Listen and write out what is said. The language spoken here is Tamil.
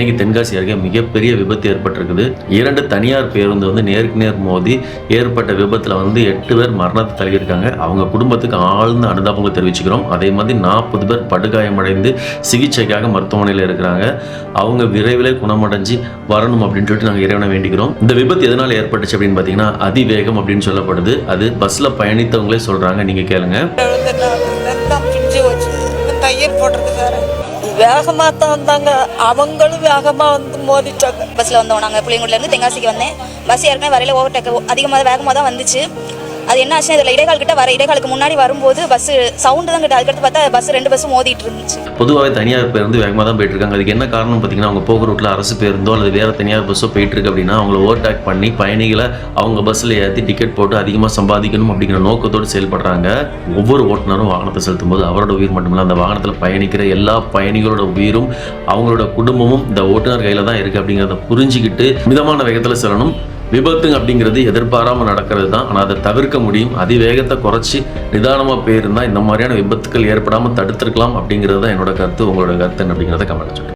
இன்னைக்கு தென்காசி அருகே மிகப்பெரிய விபத்து ஏற்பட்டிருக்குது. 2 தனியார் பேருந்து வந்து நேருக்கு நேர் மோதி ஏற்பட்ட விபத்துல வந்து 8 பேர் மரணத்தை தழுவியிருக்காங்க. அவங்க குடும்பத்துக்கு ஆழ்ந்த அனுதாபங்களை தெரிவிச்சுக்கிறோம். அதே மாதிரி 40 பேர் படுகாயமடைந்து சிகிச்சைக்காக மருத்துவமனையில் இருக்கிறாங்க. அவங்க விரைவில் குணமடைஞ்சு வரணும் அப்படின்னு சொல்லிட்டு நாங்கள் இறைவனை வேண்டிக்கிறோம். இந்த விபத்து எதனால் ஏற்பட்டுச்சு அப்படின்னு பார்த்தீங்கன்னா அதிவேகம் அப்படின்னு சொல்லப்படுது. அது பஸ்ல பயணித்தவங்களே சொல்றாங்க. நீங்க கேளுங்க. தையல் போடுறது வேற வேகமாக தான் வந்தாங்க, அவங்களும் வேகமாக வந்து மோதிட்டாங்க. பஸ்ஸில் வந்தோம் நாங்கள் புளியங்குடிலேருந்து தென்காசிக்கு வந்தேன். பஸ் ஏற்கனவே வரையில் ஓவர்டேக் அதிகமாக வேகமாக தான் வந்துச்சு. அது என்ன ஆச்சுன்னா இதில் இடைக்கால் கிட்ட இடைக்காலுக்கு முன்னாடி வரும்போது பஸ் சவுண்டு தான் கிட்ட அதுக்கடுத்து பார்த்தா பஸ் 2 பஸ்ஸும் மோதிட்டு இருந்துச்சு. பொதுவாகவே தனியார் பேருந்து வேகமாக தான் போயிட்டு இருக்காங்க. அதுக்கு என்ன காரணம் பார்த்தீங்கன்னா அவங்க போகிற ரூட்டில் அரசு பேருந்தோ அல்லது வேறு தனியார் பஸ்ஸோ போயிட்டு இருக்கு அப்படின்னா அவங்கள ஓவர்டேக் பண்ணி பயணிகளை அவங்க பஸ்ஸில் ஏற்றி டிக்கெட் போட்டு அதிகமாக சம்பாதிக்கணும் அப்படிங்கிற நோக்கத்தோடு செயல்படுறாங்க. ஒவ்வொரு ஓட்டுநரும் வாகனத்தை செலுத்தும் போது அவரோட உயிர் மட்டுமில்லை, அந்த வாகனத்தில் பயணிக்கிற எல்லா பயணிகளோட உயிரும் அவங்களோட குடும்பமும் இந்த ஓட்டுநர் கையில் தான் இருக்குது அப்படிங்கிறத புரிஞ்சுக்கிட்டு மிதமான வேகத்தில் செல்லணும். விபத்து அப்படிங்கிறது எதிர்பாராமல் நடக்கிறது தான். ஆனால் அதை தவிர்க்க முடியும். அதிவேகத்தை குறைச்சி நிதானமாக போயிருந்தால் இந்த மாதிரியான விபத்துக்கள் ஏற்படாமல் தடுத்திருக்கலாம் அப்படிங்கிறது தான் என்னோட கருத்து. உங்களோட கருத்து என்ன அப்படிங்கிறத கமெண்ட் சொல்லுங்கள்.